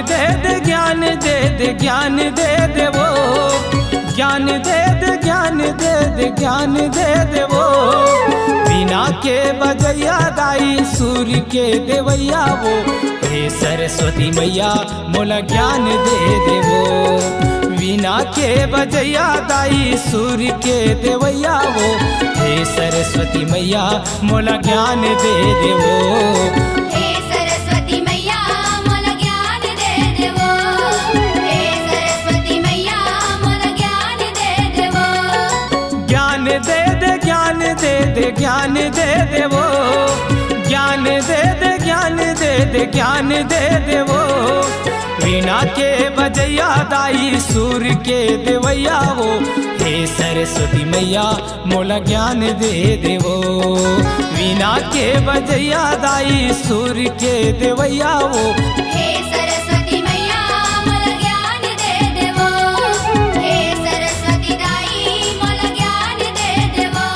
दे दे ज्ञान दे दे ज्ञान दे दे वो, ज्ञान दे दे ज्ञान दे दे ज्ञान दे दे वो। वीणा के बजैया दाई सूर्य के देवैया वो, हे सरस्वती मैया मोला ज्ञान दे दे वो। वीणा के बजैया दाई सूर्य के देवैया वो, हे सरस्वती मैया मोला ज्ञान दे दे वो। हे सरस्वती मैया मोला ज्ञान दे दे वो, हे सरस्वती मैया मोला ज्ञान दे दे वो। ज्ञान दे दे ज्ञान दे दे ज्ञान दे दे वो, ज्ञान दे दे ज्ञान दे दे ज्ञान दे दे वो। वीणा के बजैया दाई सूर्य के देवैया वो, हे सरस्वती मैया मोला ज्ञान दे दे वो। वीणा के बजैया दाई सूर्य के देवैया वो, हे सरस्वती मैया मोला ज्ञान दे दे वो, हे सरस्वती दाई मोला ज्ञान दे दे वो।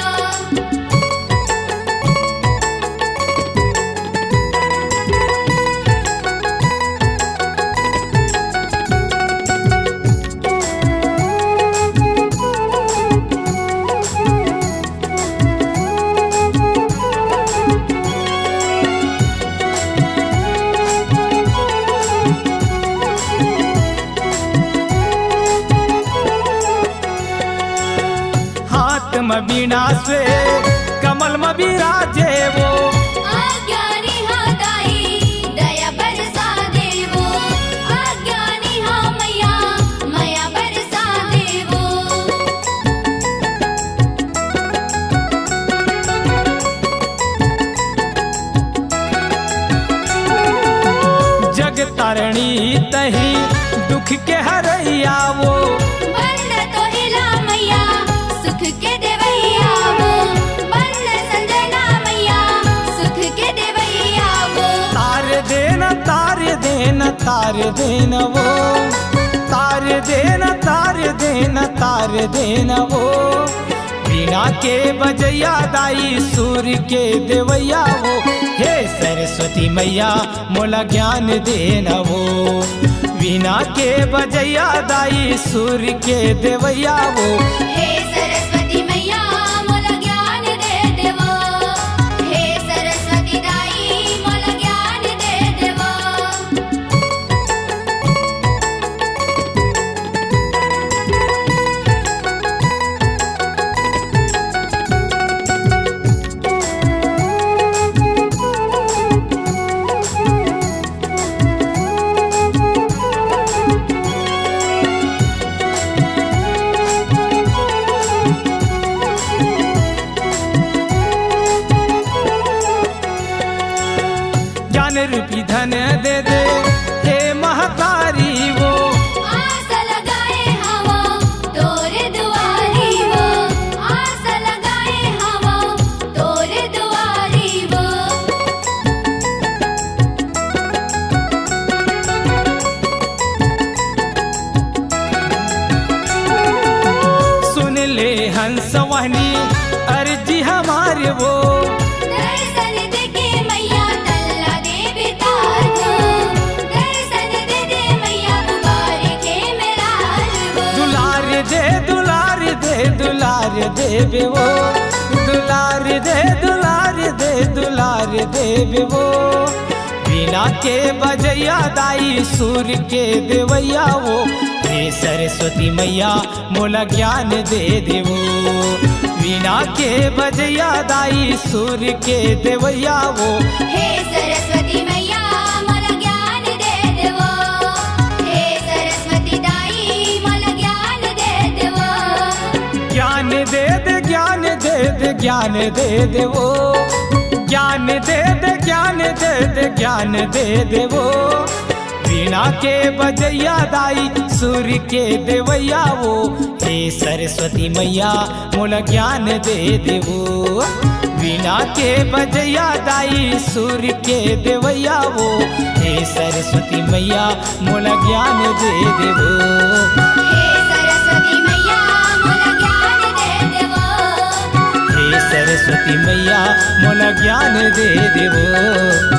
हाथ में वीणा से कमल में विराजे वो। अज्ञानी हाँ दाई दया बरसा देवो, अज्ञानी हाँ मैया माया बरसा देवो। जग तारणी तही दुख के हरैया वो, बंद तो हिला मैया सुख के देवैया वो, बंद संजना मैया सुख के देवैया वो। तार देना तार देना तार देना वो, तार देना तार देना तार देना वो। वीणा के बजैया दाई सूर्य के देवैया वो, हे सरस्वती मैया मोला ज्ञान देना वो। वीणा के बजैया दाई सूर्य के देवैया वो, हे सरस्वती मैया मोला ज्ञान दे देवो, हे सरस्वती दाई मोला ज्ञान दे देवो। ज्ञान रूपी धन दे दे हे महतारी वो। आस लगाए हवा तोरे दुआरी वो, आस लगाए हवा तोरे दुआरी वो। सुन ले हंस वाहिनी अर्जी हमारे वो, दर्शन दे के मैया तल्ला दे बितार को, दर्शन दे दे मैया पुकार के मेरार वो। दुलार दे दुलार दे दुलार दे बेवो, दुलार दे दुलार दे दुलार दे बेवो। वीणा के बजैया दाई सूर्य के देवैया वो, हे सरस्वती मैया मोला ज्ञान दे देवो। वीणा के बजैया दाई सूर्य के देवैया वो, हे सरस्वती मैया मोला ज्ञान दे देवो, हे सरस्वती दाई मोला ज्ञान दे देवो। ज्ञान दे दे ज्ञान दे दे ज्ञान दे देवो, ज्ञान दे दे ज्ञान दे दे ज्ञान दे देवो। वीणा के बजैया दाई सूर्य के देवैया वो, हे सरस्वती मैया मोला ज्ञान दे देवो। वीणा के बजैया दाई सूर्य के देवैया वो, हे सरस्वती मैया मोला ज्ञान दे देवो। हे सरस्वती मैया मोला ज्ञान दे देवो, हे सरस्वती मैया मोला ज्ञान दे देवो।